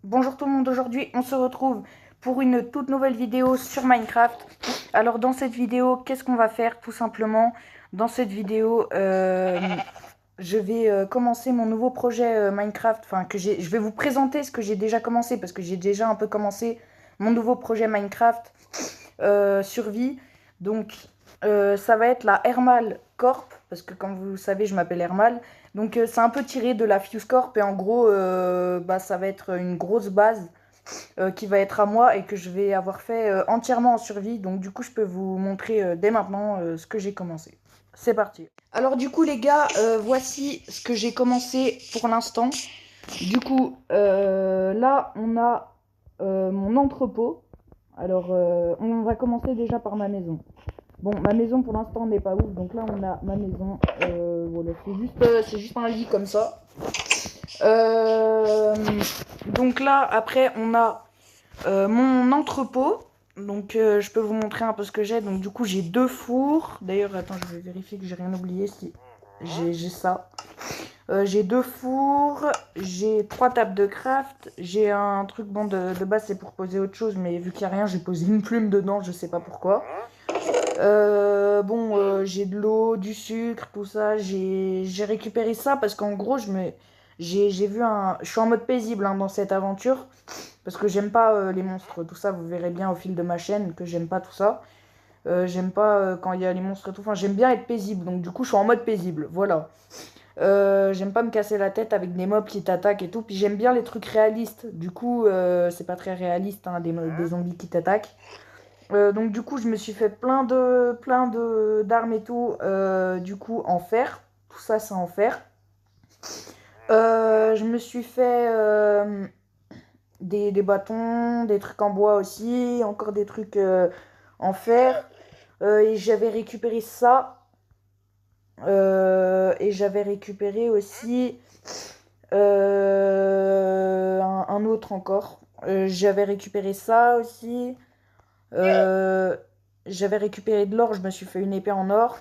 Bonjour tout le monde, aujourd'hui on se retrouve pour une toute nouvelle vidéo sur Minecraft. Alors dans cette vidéo, qu'est-ce qu'on va faire tout simplement? Dans cette vidéo, je vais commencer mon nouveau projet Minecraft. Enfin, je vais vous présenter ce que j'ai déjà commencé parce que j'ai déjà un peu commencé mon nouveau projet Minecraft survie. Donc ça va être la Hermal Corp parce que comme vous le savez, je m'appelle Hermal. Donc c'est un peu tiré de la Fuse Corp et en gros, ça va être une grosse base qui va être à moi et que je vais avoir fait entièrement en survie. Donc du coup, je peux vous montrer dès maintenant ce que j'ai commencé. C'est parti. Alors du coup, les gars, voici ce que j'ai commencé pour l'instant. Du coup, là, on a mon entrepôt. Alors, on va commencer déjà par ma maison. Bon, ma maison pour l'instant n'est pas ouf, donc là on a ma maison. Voilà, c'est juste un lit comme ça. Euh, donc là, après, on a mon entrepôt. Donc je peux vous montrer un peu ce que j'ai. Donc du coup, j'ai 2 fours. D'ailleurs, attends, je vais vérifier que j'ai rien oublié si j'ai ça. J'ai 2 fours, j'ai 3 tables de craft, j'ai un truc bon de base c'est pour poser autre chose, mais vu qu'il n'y a rien, j'ai posé une plume dedans, je sais pas pourquoi. J'ai de l'eau, du sucre, tout ça. J'ai récupéré ça parce qu'en gros, j'ai vu un. Je suis en mode paisible dans cette aventure parce que j'aime pas les monstres, tout ça. Vous verrez bien au fil de ma chaîne que j'aime pas tout ça. J'aime pas quand il y a les monstres et tout. Enfin, j'aime bien être paisible, donc du coup, je suis en mode paisible. Voilà. J'aime pas me casser la tête avec des mobs qui t'attaquent et tout. Puis j'aime bien les trucs réalistes. Du coup, c'est pas très réaliste, des zombies qui t'attaquent. Donc du coup, je me suis fait plein de d'armes et tout. Du coup, en fer. Tout ça, c'est en fer. Je me suis fait des bâtons, des trucs en bois aussi, encore des trucs en fer. Et j'avais récupéré ça. Et j'avais récupéré aussi un autre encore. J'avais récupéré ça aussi. Euh, J'avais récupéré de l'or, je me suis fait une épée en or.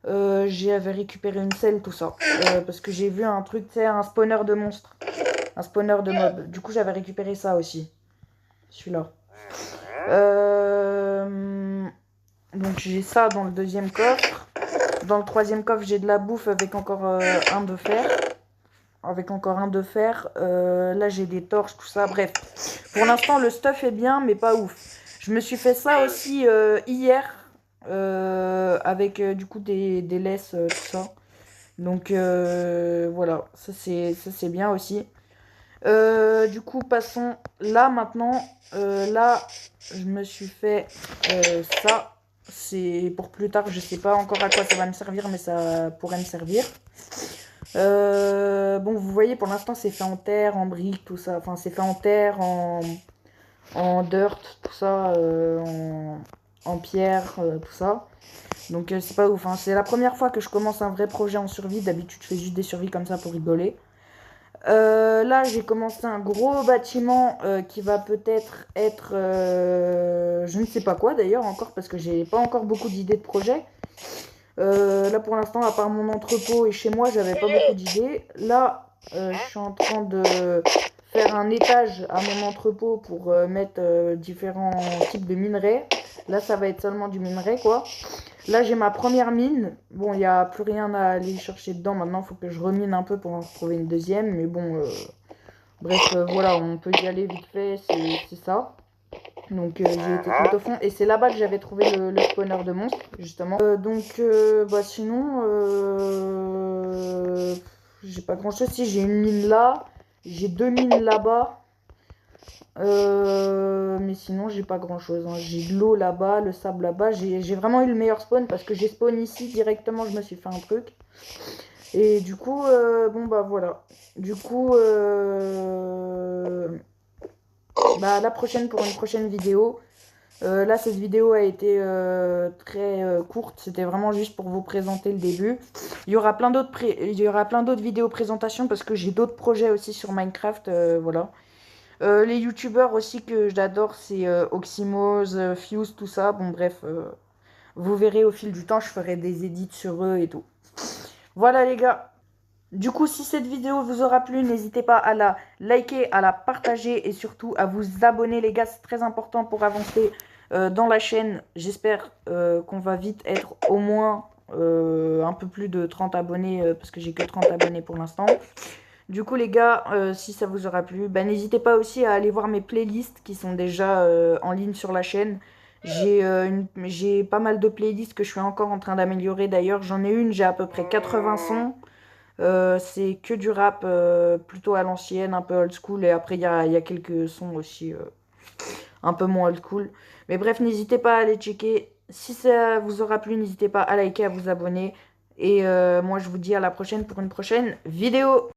J'avais récupéré une selle, tout ça. Parce que j'ai vu un truc, tu sais, un spawner de monstres. Un spawner de mobs. Du coup, j'avais récupéré ça aussi. Celui-là. Donc, j'ai ça dans le deuxième coffre. Dans le troisième coffre, j'ai de la bouffe avec encore un de fer. Avec encore un de fer. Là, j'ai des torches, tout ça. Bref. Pour l'instant, le stuff est bien, mais pas ouf. Je me suis fait ça aussi hier. Avec du coup des laisses, tout ça. Donc voilà, ça c'est bien aussi. Du coup, passons là maintenant. Là, je me suis fait ça. C'est pour plus tard, je sais pas encore à quoi ça va me servir, mais ça pourrait me servir. Bon, vous voyez, pour l'instant, c'est fait en terre, en briques, tout ça. Enfin, c'est fait en terre, en dirt, tout ça, en pierre, tout ça. Donc c'est pas ouf, hein. C'est la première fois que je commence un vrai projet en survie. D'habitude, je fais juste des survies comme ça pour rigoler. Là, j'ai commencé un gros bâtiment qui va peut-être être, je ne sais pas quoi d'ailleurs encore parce que j'ai pas encore beaucoup d'idées de projet. Là, pour l'instant, à part mon entrepôt et chez moi, j'avais pas beaucoup d'idées. Là, je suis en train de faire un étage à mon entrepôt pour mettre différents types de minerais. Là, ça va être seulement du minerai, quoi. Là, j'ai ma première mine. Bon, il n'y a plus rien à aller chercher dedans. Maintenant, il faut que je remine un peu pour en trouver une deuxième. Mais bon, bref, voilà, on peut y aller vite fait. C'est ça. Donc, j'ai été tout au fond. Et c'est là-bas que j'avais trouvé le spawner de monstres, justement. Sinon, j'ai pas grand-chose. Si, j'ai une mine là. J'ai 2 mines là-bas. Mais sinon, j'ai pas grand chose, hein. J'ai de l'eau là-bas, le sable là-bas. J'ai vraiment eu le meilleur spawn parce que j'ai spawn ici directement. Je me suis fait un truc. Et du coup, voilà. Du coup, la prochaine pour une prochaine vidéo. Là, cette vidéo a été très courte. C'était vraiment juste pour vous présenter le début. Il y aura plein d'autres vidéos présentation parce que j'ai d'autres projets aussi sur Minecraft. Voilà. Les youtubeurs aussi que j'adore, c'est Oxymose, Fuse, tout ça. Bon, bref, vous verrez au fil du temps, je ferai des edits sur eux et tout. Voilà, les gars. Du coup, si cette vidéo vous aura plu, n'hésitez pas à la liker, à la partager et surtout à vous abonner, les gars. C'est très important pour avancer dans la chaîne. J'espère qu'on va vite être au moins un peu plus de 30 abonnés parce que j'ai que 30 abonnés pour l'instant. Du coup, les gars, si ça vous aura plu, bah, n'hésitez pas aussi à aller voir mes playlists qui sont déjà en ligne sur la chaîne. J'ai pas mal de playlists que je suis encore en train d'améliorer. D'ailleurs, j'en ai une, j'ai à peu près 80 sons. C'est que du rap plutôt à l'ancienne, un peu old school. Et après, il y a quelques sons aussi un peu moins old school. Mais bref, n'hésitez pas à aller checker. Si ça vous aura plu, n'hésitez pas à liker, à vous abonner. Et moi, je vous dis à la prochaine pour une prochaine vidéo.